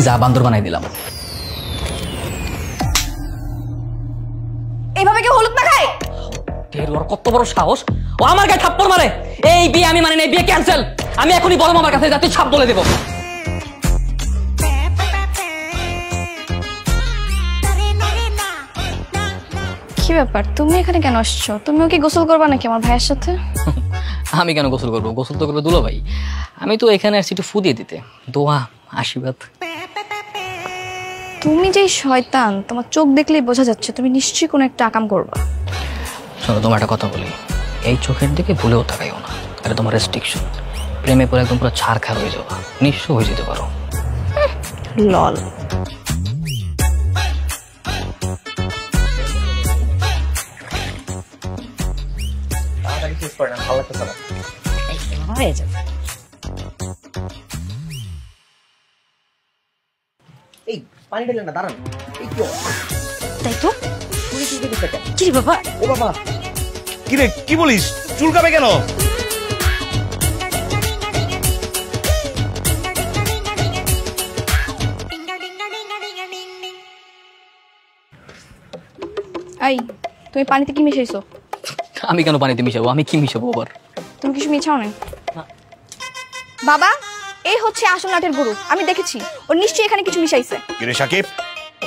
যা বান্দর বানাই দিলাম। এইভাবে কেউ হলুদ মাখায়? ওর কত বড় সাহস, ও আমার গায়ে থাপ্পড় মারে। এই বিয়ে আমি মানি না, এই বিয়ে ক্যান্সেল। আমি এখনই বড় মামার কাছে যাতে ছাপ বলে দেবো। কি ব্যাপার, তুমি এখানে কেন আসছো? তুমিও কি গোসল করবা নাকি আমার ভাইয়ের সাথে? আমি কেন গোসল করবো? গোসল তো করবে দুলা ভাই। আমি তো এখানে আসছি একটু ফু দিয়ে দিতে, দোয়া আশীর্বাদ। তুমি যেই শয়তান, তোমার চোখ দেখলেই বোঝা যাচ্ছে তুমি নিশ্চয়ই কোনো একটা আকাম করবা। শোনো, তোমার একটা কথা বলি, এই চোখের দিকে ভুলেও তাকাইও না। এটা তোমার রেস্ট্রিকশন। প্রেমে পরে একদম পুরো ছাড়খাড় হয়ে যাবা, নিঃস্ব হয়ে যেতে পারো। লল। হয়ে যাবে। এই পানি ঢেলে না, দাঁড়ান। এই কি? তাই তো। কি রে বাবা? ও বাবা, কি রে, কি বলিস? চুলকাবে কেন? এই, তুমি পানিতে কি মিশাইছো? আমি কেন পানিতে মিশাবো? আমি কি মিশাবো আবার? তুমি কিছু মিশাও না বাবা। এই হচ্ছে আসল নাটের গরু, আমি দেখেছি। ও নিশ্চয়ই এখানে কিছু মিশাইছে। কি রে সাকিব,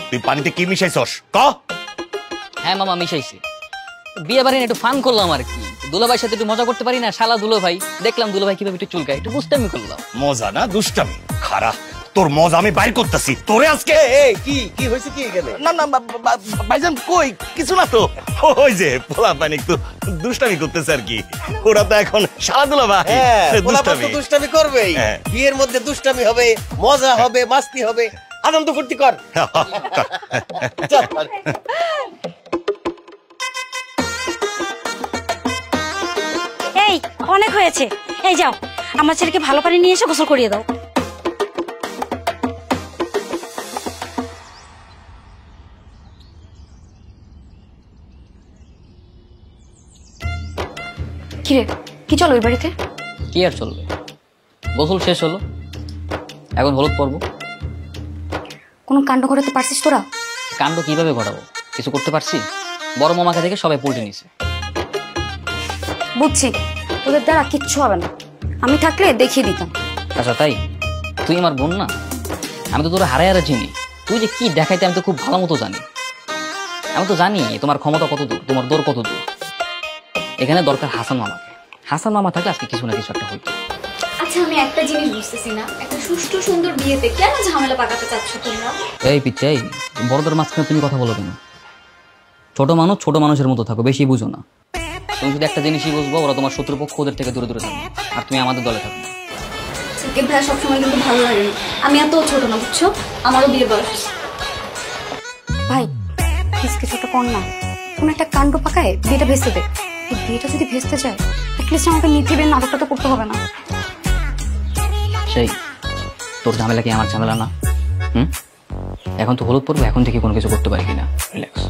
তুই পানিতে কি মিশাইছস? ক। হ্যাঁ মামা, মিশাইছি। বিয়ে বাড়ি একটু ফান করলাম আর কি। দুলাভাইয়ের সাথে একটু মজা করতে পারি না? শালা দুলাভাই, দেখলাম দুলাভাই কিভাবে একটু চুলকায়, একটু বুঝতামি করলাম। মজা না দুষ্টামি? খারাপ, তোর মজা আমি বাইর করতেছি তোরে আজকে। কি কি হয়েছে? কি এখানে? না না ভাইজান, কই কিছু না তো। ওই যে পোলা পানি একটু দুষ্টামি করতেছে আর কি। ওরা তো এখন শালা দুলাভাই। দুষ্টামি দুষ্টামি করবেই। বিয়ের মধ্যে দুষ্টামি হবে, মজা হবে, মাস্তি হবে, আনন্দ ফুর্তি কর। এই অনেক হয়েছে, এই যাও আমার ছেলেকে ভালো পানি নিয়ে এসে গোসল করিয়ে দাও। কিরে, কি চলো ওই বাড়িতে? কি আর চলবে, গোসল শেষ হলো, এখন হলুদ পরব। কোনো কাণ্ড ঘটাতে পারছিস তোরা? কাণ্ড কিভাবে ঘটাবো? কিছু করতে পারছি? বড় মামাকে দেখে সবাই পল্টে নিছে। বুঝছি, তোদের দ্বারা কিচ্ছু হবে না। আমি থাকলে দেখিয়ে দিতাম। আচ্ছা তাই? তুই আমার বোন না? আমি তো তোরা হারায় চিনি। তুই যে কি দেখাইতে আমি তো খুব ভালো মতো জানি। আমি তো জানি তোমার ক্ষমতা কত দূর, তোমার দৌড় কত দূর। এখানে দরকার হাসান মামাকে। হাসান মামা থাকলে আজকে কিছু না কিছু একটা হইতো। আচ্ছা, আমি একটা জিনিস বুঝতেছি না, একটা সুষ্ঠু সুন্দর বিয়েতে কেন ঝামেলা পাকাতে চাচ্ছ তোমরা? এই পিচ্চাই, বড়দের মাঝখানে তুমি কথা বলো কেন? ছোট মানুষ ছোট মানুষের মতো থাকো, বেশি বুঝো না। তুমি শুধু একটা জিনিসই বুঝবো, ওরা তোমার শত্রুপক্ষ, ওদের থেকে দূরে দূরে থাকবে, আর তুমি আমাদের দলে থাকবে। সাকিব ভাই সবসময় কিন্তু ভালো লাগে না। আমি এত ছোট না, বুঝছো? আমারও বিয়ে বয়স। ভাই কিছু একটা কর না, কোন একটা কাণ্ড পাকায় বিয়েটা ভেস্তে দে। বিয়েটা যদি ভেস্তে যায়, অ্যাটলিস্ট আমাকে নিথিবের নাটকটা তো করতে হবে না। সেই তোর ঝামেলা কি আমার ঝামেলা না? এখন তো হলুদ পড়বো, এখন থেকে কোনো কিছু করতে পারি কিনা। রিল্যাক্স।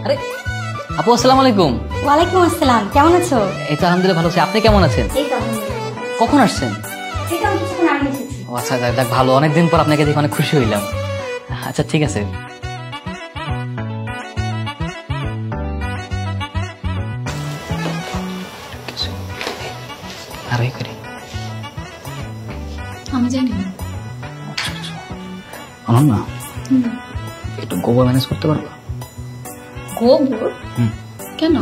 আরে আপু, আসসালামু আলাইকুম। ওয়ালাইকুম আসসালাম, কেমন আছো? এই তো আলহামদুলিল্লাহ ভালো আছি। আপনি কেমন আছেন? কখন আসছেন? ও আচ্ছা, দেখ ভালো, অনেকদিন পর আপনাকে দেখে অনেক খুশি হইলাম। আচ্ছা ঠিক আছে। আর ওই করি আমি জানি না। অনন্যা, একটু গোবর ম্যানেজ করতে পারবো? গোবর? কেন?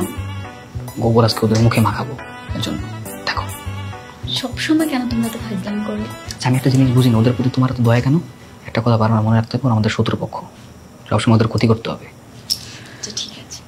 গোবর আজকে ওদের মুখে মাখাবো, এর জন্য। দেখো সবসময় কেন তোমরা তো ফাইজলামি করো? আমি একটা জিনিস বুঝি না, ওদের প্রতি তোমার এত দয়া কেন? একটা কথা বারবার মনে রাখতে হবে, আমাদের শত্রুপক্ষ, সবসময় ওদের ক্ষতি করতে হবে। ঠিক আছে।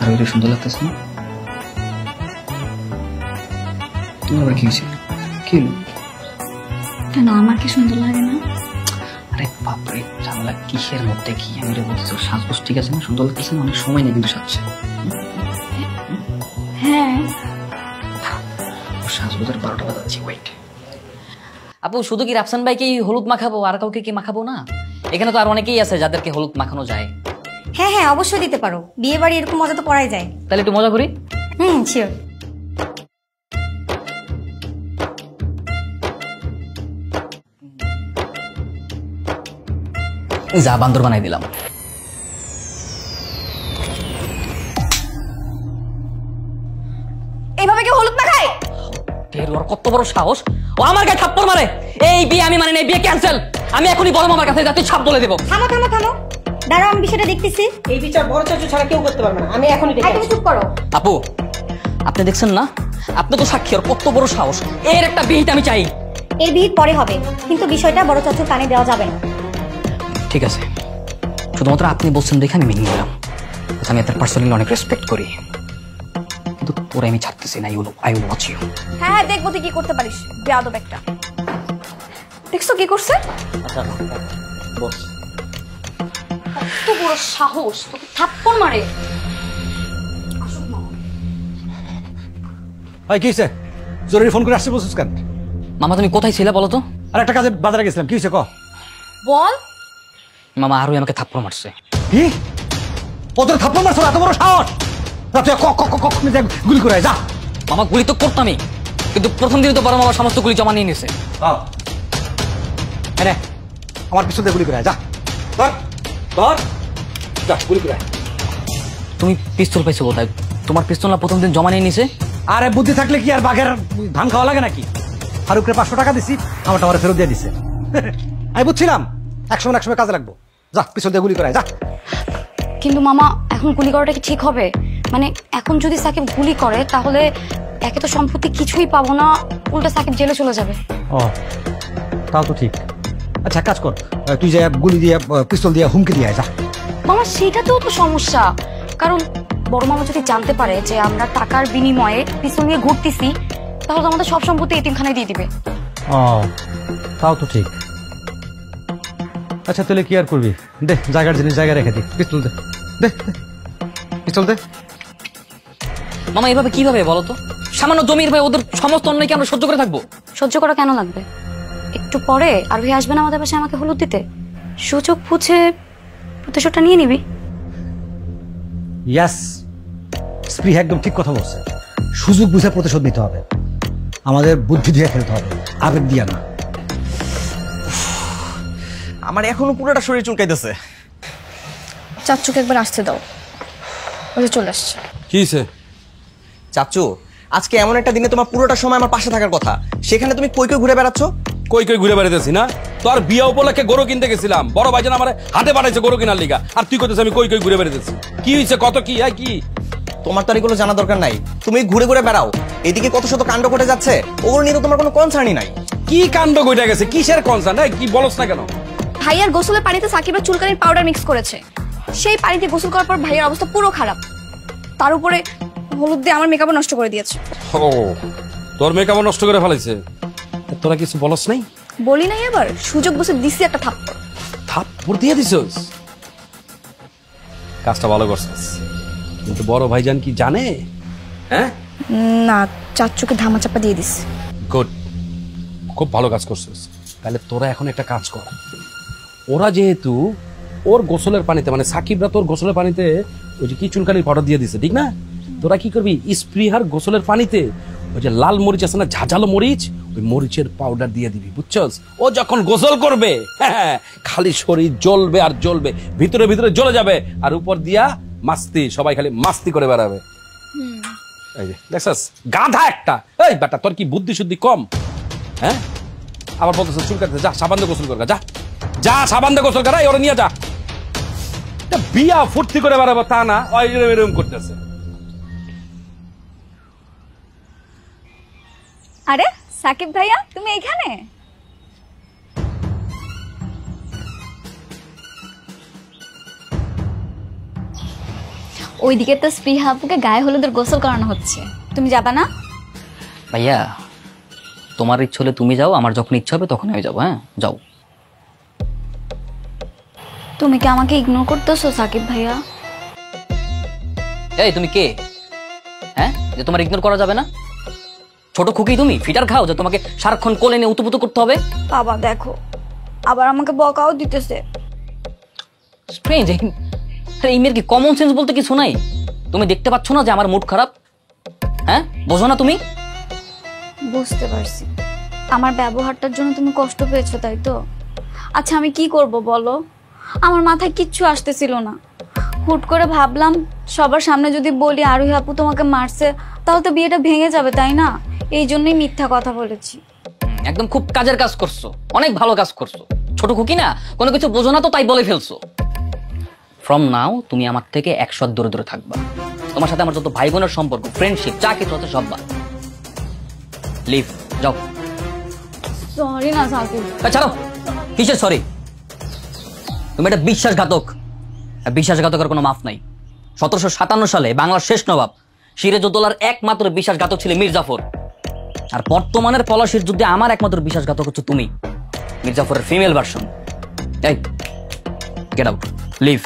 আর ওইটা সুন্দর লাগতেছে না? তোমার আবার কি হয়েছে? কি হলো? কেন আমার কি সুন্দর লাগে না? আরে বাপরে, ঝামেলা কিসের মধ্যে কি? আমি এটা বলতেছি ওর সাজগোজ ঠিক আছে না, সুন্দর লাগতেছে না? অনেক সময় নেই কিন্তু সাজছে। হ্যাঁ ওর সাজগোজের 12টা বাজাচ্ছি, ওয়েট। আপু শুধু কি রাফসান ভাইকে হলুদ মাখাবো, আর কাউকে কি মাখাবো না? এখানে তো আর অনেকেই আছে যাদেরকে হলুদ মাখানো যায়। হ্যাঁ হ্যাঁ, অবশ্যই দিতে পারো, বিয়ে বাড়ি এরকম মজা তো করাই যায়। তাহলে একটু মজা করি। শিওর। যা বান্দর বানাই দিলাম। এইভাবে কি হলুদ মাখায়? ওর কত বড় সাহস, ও আমার গায়ে থাপ্পড় মারে। এই বিয়ে আমি মানে না, বিয়ে ক্যান্সেল। আমি এখনই বড় মামার কাছে যাচ্ছি, ছাপ বলে দেবো। থামো থামো থামো, দাঁড়াও আমি বিষয়টা দেখতেছি। এই বিচার বড় চাচু ছাড়া কেউ করতে পারবে না, আমি এখনই দেখে তুমি চুপ করো। আপু আপনি দেখছেন না, আপনি তো সাক্ষী, ওর কত বড় সাহস। এর একটা বিহিত আমি চাই। এর বিহিত পরে হবে, কিন্তু বিষয়টা বড় চাচুর কানে দেওয়া যাবে না। ঠিক আছে, শুধুমাত্র আপনি বলছেন দেখে আমি মেনে নিলাম। আমি আপনার পার্সোনালি অনেক রেসপেক্ট করি, কিন্তু তোরে আমি ছাড়তেছি না। I will watch you. হ্যাঁ হ্যাঁ, দেখবো তুই কি করতে পারিস, বেয়াদব একটা। দেখছো কি করছে? আচ্ছা বস। কত বড় সাহস, তোকে থাপ্পড় মারে। ভাই কি হয়েছে? জরুরি ফোন করে আসছে বলছিস কেন? মামা তুমি কোথায় ছিলে বলো তো? আর একটা কাজে বাজারে গেছিলাম, কি হয়েছে ক? বল। মামা আরোই আমাকে থাপ্পড় মারছে। কি? ওদের থাপ্পড় মারছো? এত বড় সাহস? তুই গুলি করে যা। মামা গুলি তো করতামই, কিন্তু প্রথম দিনে তো বড় মামা সমস্ত গুলি জমা নিয়ে নিয়েছে। হ্যাঁ আমার পিছন দিয়ে গুলি করে যা। ধর ধর, যা গুলি করে। তুমি পিস্তল পাইছো কোথায়? তোমার পিস্তল না প্রথম দিন জমা নিয়ে নিছে? আরে বুদ্ধি থাকলে কি আর বাঘের ধান খাওয়া লাগে নাকি? ফারুকরে 500 টাকা দিছি, আমারটা আমার ফেরত দিয়ে দিছে। আমি বুঝছিলাম একসময় কাজে লাগবো। যা পিছন দিয়ে গুলি করে যা। কিন্তু মামা এখন গুলি করাটা কি ঠিক হবে? মানে এখন যদি সাকিব গুলি করে তাহলে একে তো সম্পত্তি কিছুই পাবো না, উল্টা সাকিব জেলে চলে যাবে। ও তাও তো ঠিক। আচ্ছা কাজ কর, তুই যে গুলি দিয়ে পিস্তল দিয়ে হুমকি দিয়ে যা। মামা সেটাতেও তো সমস্যা, কারণ বড় মামা যদি জানতে পারে যে আমরা টাকার বিনিময়ে পিস্তল নিয়ে ঘুরতেছি, তাহলে তো আমাদের সব সম্পত্তি এতিমখানায় দিয়ে দিবে। ও তাও তো ঠিক। আচ্ছা তাহলে কি আর করবি? দে জায়গার জিনিস জায়গায় রেখে দি, পিস্তল দে। দে পিস্তল দে। মামা এভাবে কিভাবে বলো তো? সামান্য জমির ভাই ওদের সমস্ত অন্যায় কি আমরা সহ্য করে থাকবো? সহ্য করা কেন লাগবে? একটু পরে আর ভাই আসবে না আমাদের পাশে আমাকে হলুদ দিতে, সুযোগ বুঝে প্রতিশোধটা নিয়ে নিবি। ইয়াস, স্পৃহা একদম ঠিক কথা বলছে। সুযোগ বুঝে প্রতিশোধ নিতে হবে, আমাদের বুদ্ধি দিয়ে খেলতে হবে, আবেগ দিয়ে না। আমার এখনো পুরোটা শরীর চুলকাইতেছে। চাচুকে একবার আসতে দাও, ওই যে চলে আসছে। কি হইছে? চাচু আজকে এমন একটা দিনে তোমার পুরোটা সময় আমার পাশে থাকার কথা, সেখানে তুমি কই কই ঘুরে বেড়াচ্ছ? কই কই ঘুরে বেড়াইতেছি না? তো আর বিয়া উপলক্ষে গরু কিনতে গেছিলাম, বড় ভাইজান আমার হাতে পাঠাইছে গরু কেনার লিগা, আর তুই কইতেছিস আমি কই কই ঘুরে বেড়াইতেছি। কি হইছে? কত কি কি? তোমার তো আর এগুলো জানা দরকার নাই, তুমি ঘুরে ঘুরে বেড়াও। এদিকে কত শত কাণ্ড ঘটে যাচ্ছে, ওগুলো নিয়ে তো তোমার কোনো কনসার্নই নাই। কি কাণ্ড কইটা গেছে? কিসের কনসার্ন? কি বলছ না কেন? ভাইয়ার গোসলের পানিতে সাকিবের চুলকানির পাউডার মিক্স করেছে, সেই পানিতে গোসল করার পর ভাইয়ার অবস্থা পুরো খারাপ, তার উপরে হলুদ দিয়ে আমার মেকআপ নষ্ট করে দিয়েছে। ও তোর মেকআপ নষ্ট করে ফেলাইছে? তোরা কিছু বলছ নাই? বলি নাই, এবার সুযোগ বুঝে দিছি একটা থাপ্পড়। থাপ্পড় দিয়ে দিছস? কাজটা ভালো করছিস, কিন্তু বড় ভাইজান কি জানে? হ্যাঁ না, চাচুকে ধামাচাপা দিয়ে দিস। গুড, খুব ভালো কাজ করছিস। তাহলে তোরা এখন একটা কাজ কর, ওরা যেহেতু ওর গোসলের পানিতে মানে সাকিবরা তোর গোসলের পানিতে ওই যে কি চুলকানির পাউডার দিয়ে দিছে, ঠিক না? তোরা কি করবি, স্প্রিহার গোসলের পানিতে ওই যে লাল মরিচ আছে না, ঝাঁঝালো মরিচ, ওই মরিচের পাউডার দিয়ে দিবি, বুঝছস? ও যখন গোসল করবে খালি শরীর জ্বলবে আর জ্বলবে, ভিতরে ভিতরে জ্বলে যাবে, আর উপর দিয়া মাস্তি, সবাই খালি মাস্তি করে বেড়াবে। এই যে দেখছস, গাধা একটা। এই বেটা তোর কি বুদ্ধি শুদ্ধি কম? হ্যাঁ আবার বলতেছ চুলকাতে, যা সাবান দিয়ে গোসল কর, যা যা সাবান দিয়ে গোসল কর, ওরা নিয়ে যা। বিয়া ফুর্তি করে বেড়াবো তা না, এরকম করতেছে। আরে সাকিব ভাইয়া, তুমি এখানে? ওইদিকে তো স্পৃহা আপুকে গায়ে হলুদের গোসল করানো হচ্ছে, তুমি যাবা না? ভাইয়া তোমার ইচ্ছে হলে তুমি যাও, আমার যখন ইচ্ছা হবে তখন আমি যাবো। হ্যাঁ যাও। তুমি কি আমাকে ইগনোর করতেছো সাকিব ভাইয়া? এই তুমি কে? হ্যাঁ যে তোমার ইগনোর করা যাবে না? ছোট খুকি তুমি ফিটার খাও যে তোমাকে সারাক্ষণ কোলে নিয়ে উতুপুতু করতে হবে? বাবা দেখো আবার আমাকে বকাও দিতেছে। স্ট্রেঞ্জ, এই মেয়ের কি কমন সেন্স বলতে কিছু নাই? তুমি দেখতে পাচ্ছ না যে আমার মুড খারাপ? হ্যাঁ বোঝো না তুমি? বুঝতে পারছি, আমার ব্যবহারটার জন্য তুমি কষ্ট পেয়েছো তাই তো? আচ্ছা আমি কি করব বলো, আমার মাথায় কিচ্ছু আসতেছিল না। হুট করে ভাবলাম সবার সামনে যদি বলি আরোহী আপু তোমাকে মারছে তাহলে তো বিয়েটা ভেঙে যাবে, তাই না? এই জন্যই মিথ্যা কথা বলেছি। একদম খুব কাজের কাজ করছো, অনেক ভালো কাজ করছো। ছোট খুকি না, কোনো কিছু বোঝো না তো তাই বলে ফেলছো। ফ্রম নাও তুমি আমার থেকে 100 দূরে দূরে থাকবা। তোমার সাথে আমার যত ভাই বোনের সম্পর্ক, ফ্রেন্ডশিপ যা কিছু আছে সব বাদ। লিভ, যাও। সরি না সাকিব। ছাড়ো, কিসের সরি? তুমি একটা বিশ্বাসঘাতক, বিশ্বাসঘাতকের কোনো মাফ নাই। 1757 সালে বাংলার শেষ নবাব সিরাজউদ্দৌলার একমাত্র বিশ্বাসঘাতক ছিল মীর জাফর, আর বর্তমানের পলাশির যুদ্ধে আমার একমাত্র বিশ্বাসঘাতক হচ্ছে তুমি, মীর জাফরের ফিমেল ভার্সন। এই গেট আউট, লিভ।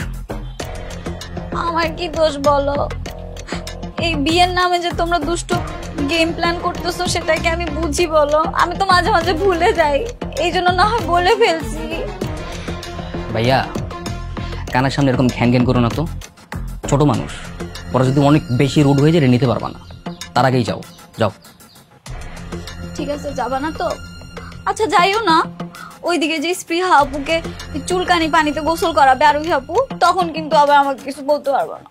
আমার কি দোষ বলো? এই বিয়ের নামে যে তোমরা দুষ্ট গেম প্ল্যান করতেছো সেটা কি আমি বুঝি বলো? আমি তো মাঝে মাঝে ভুলে যাই, এই জন্য না হয় বলে ফেলছি। ভাইয়া কানের সামনে এরকম ঘ্যান ঘ্যান করো না তো, ছোট মানুষ, পরে যদি অনেক বেশি রুড হয়ে যায় নিতে পারবা না। তার আগেই যাও, যাও। ঠিক আছে যাবা না তো? আচ্ছা যাইও না, ওইদিকে যে স্পৃহা আপুকে চুলকানি পানিতে গোসল করাবে আরোহী আপু, তখন কিন্তু আবার আমাকে কিছু বলতে পারবো না।